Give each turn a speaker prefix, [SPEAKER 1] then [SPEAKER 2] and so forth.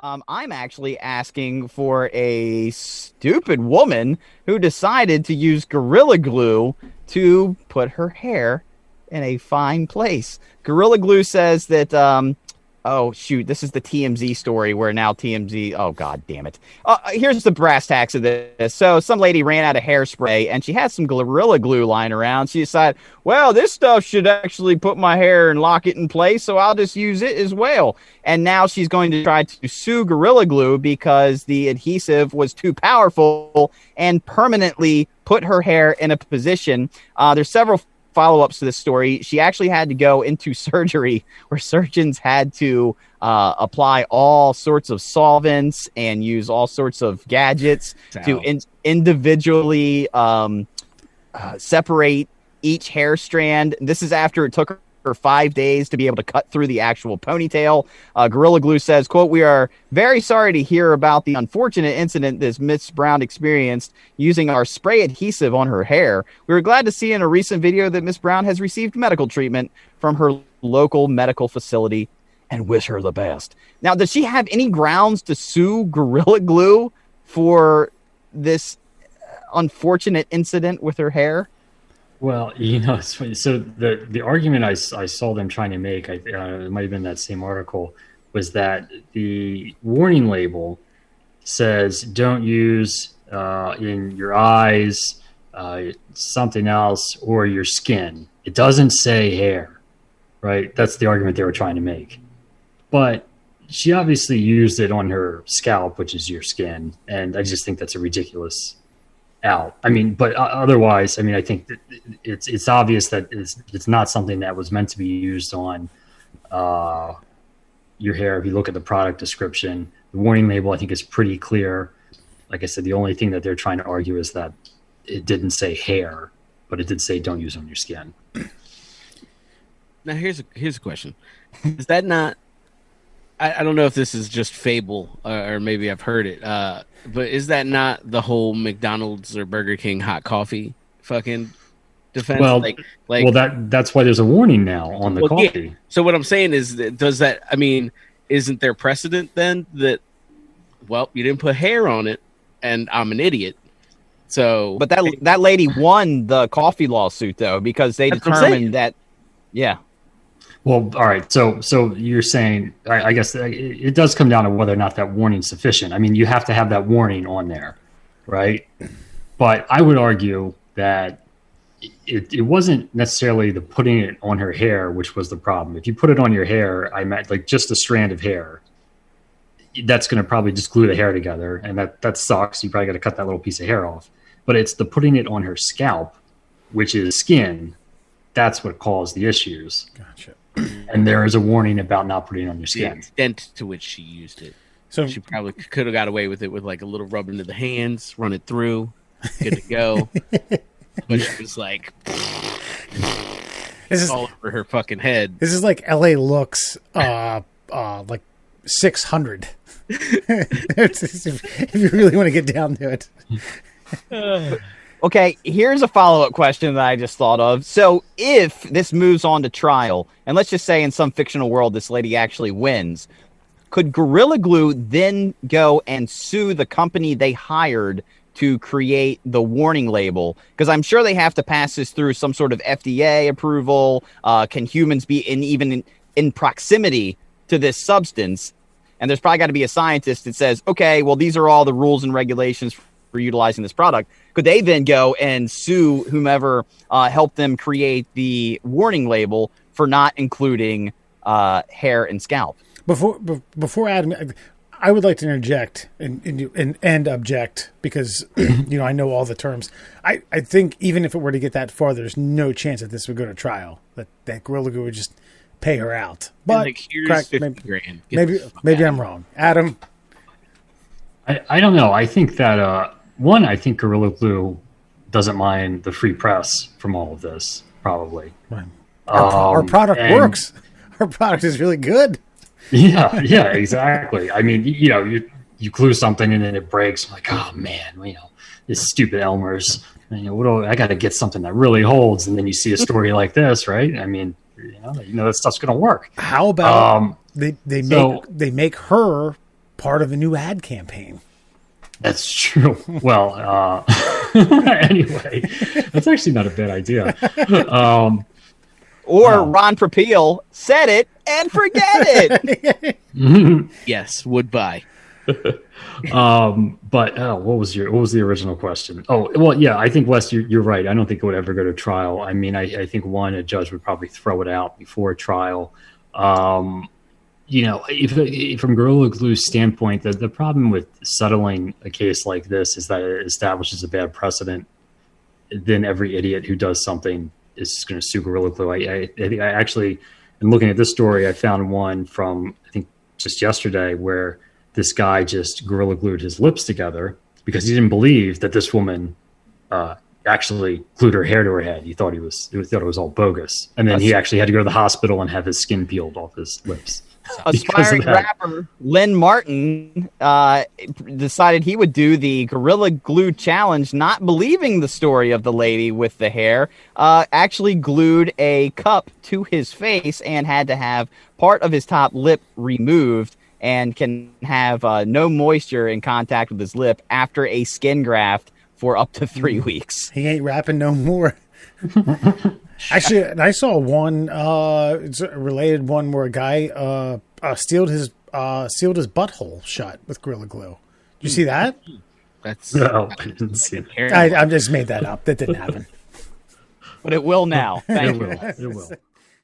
[SPEAKER 1] I'm actually asking for a stupid woman who decided to use Gorilla Glue to put her hair in a fine place. Gorilla Glue says that, oh, shoot, this is the TMZ story where now TMZ, oh, God damn it. Here's the brass tacks of this. So some lady ran out of hairspray, and she had some Gorilla Glue lying around. She decided, well, this stuff should actually put my hair and lock it in place, so I'll just use it as well. And now she's going to try to sue Gorilla Glue because the adhesive was too powerful and permanently put her hair in a position. There's several follow-ups to this story. She actually had to go into surgery where surgeons had to apply all sorts of solvents and use all sorts of gadgets to individually separate each hair strand. This is after it took her 5 days to be able to cut through the actual ponytail. Gorilla Glue says, quote, "We are very sorry to hear about the unfortunate incident this Miss Brown experienced using our spray adhesive on her hair. We were glad to see in a recent video that Miss Brown has received medical treatment from her local medical facility and wish her the best." Now, does she have any grounds to sue Gorilla Glue for this unfortunate incident with her hair?
[SPEAKER 2] Well, it's funny. So the argument I saw them trying to make, it might have been that same article, was that the warning label says don't use in your eyes, something else, or your skin. It doesn't say hair, right? That's the argument they were trying to make. But she obviously used it on her scalp, which is your skin, and I just think that's a ridiculous out. I mean, but otherwise, I mean, I think that it's obvious that it's not something that was meant to be used on your hair. If you look at the product description, the warning label, I think, is pretty clear. Like I said, the only thing that they're trying to argue is that it didn't say hair, but it did say don't use on your skin.
[SPEAKER 3] Now, here's a question. Is that not... I don't know if this is just fable or maybe I've heard it, but is that not the whole McDonald's or Burger King hot coffee fucking defense?
[SPEAKER 2] Well, that's why there's a warning now on the coffee.
[SPEAKER 3] Yeah. So what I'm saying is, isn't there precedent then that, well, you didn't put hair on it and I'm an idiot? So,
[SPEAKER 1] but that lady won the coffee lawsuit though, because they determined that, yeah.
[SPEAKER 2] Well, all right. So you're saying, I guess it does come down to whether or not that warning's sufficient. I mean, you have to have that warning on there, right? But I would argue that it wasn't necessarily the putting it on her hair, which was the problem. If you put it on your hair, I meant like just a strand of hair, that's going to probably just glue the hair together. And that sucks. You probably got to cut that little piece of hair off. But it's the putting it on her scalp, which is skin. That's what caused the issues.
[SPEAKER 4] Gotcha.
[SPEAKER 2] And there is a warning about not putting it on your skin.
[SPEAKER 3] The extent to which she used it.
[SPEAKER 4] So
[SPEAKER 3] she probably could have got away with it with like a little rub into the hands, run it through, good to go. But she was like,
[SPEAKER 4] this is
[SPEAKER 3] all over her fucking head.
[SPEAKER 4] This is like LA Looks, like 600. If you really want to get down to it.
[SPEAKER 1] Okay, here's a follow-up question that I just thought of. So if this moves on to trial, and let's just say in some fictional world this lady actually wins, could Gorilla Glue then go and sue the company they hired to create the warning label? Because I'm sure they have to pass this through some sort of FDA approval. Can humans be even in proximity to this substance? And there's probably got to be a scientist that says, okay, well, these are all the rules and regulations for utilizing this product. Could they then go and sue whomever helped them create the warning label for not including hair and scalp?
[SPEAKER 4] Before Adam, I would like to interject and object because I know all the terms. I think even if it were to get that far, there's no chance that this would go to trial. That Gorilla Glue would just pay her out. But
[SPEAKER 3] like, here's 50 grand.
[SPEAKER 4] Maybe I'm wrong. Adam,
[SPEAKER 2] I don't know. I think that I think Gorilla Glue doesn't mind the free press from all of this, probably.
[SPEAKER 4] Our product works. Our product is really good.
[SPEAKER 2] Yeah, exactly. I mean, you glue something and then it breaks. I'm like, oh man, this stupid Elmer's. I got to get something that really holds. And then you see a story like this, right? I mean, that stuff's gonna work.
[SPEAKER 4] How about they make her part of a new ad campaign.
[SPEAKER 2] That's true. Well, anyway, that's actually not a bad idea.
[SPEAKER 1] Ron Popeil said it and forget it.
[SPEAKER 3] Yes, would buy.
[SPEAKER 2] But what was the original question? Oh, well, yeah, I think Wes, you're right. I don't think it would ever go to trial. I mean, I think a judge would probably throw it out before trial. If from Gorilla Glue's standpoint, the problem with settling a case like this is that it establishes a bad precedent. Then every idiot who does something is going to sue Gorilla Glue. I actually, in looking at this story, I found one from, I think, just yesterday where this guy just Gorilla Glued his lips together because he didn't believe that this woman actually glued her hair to her head. He thought it was all bogus. And then he actually had to go to the hospital and have his skin peeled off his lips.
[SPEAKER 1] Aspiring rapper Lynn Martin decided he would do the Gorilla Glue challenge, not believing the story of the lady with the hair. Actually glued a cup to his face and had to have part of his top lip removed and can have no moisture in contact with his lip after a skin graft for up to 3 weeks.
[SPEAKER 4] He ain't rapping no more. Actually, I saw one it's a related one where a guy sealed his butthole shut with Gorilla Glue. Did you see that?
[SPEAKER 2] No, I didn't see it.
[SPEAKER 4] I just made that up. That didn't happen.
[SPEAKER 1] But it will now. Thank you.
[SPEAKER 2] It will.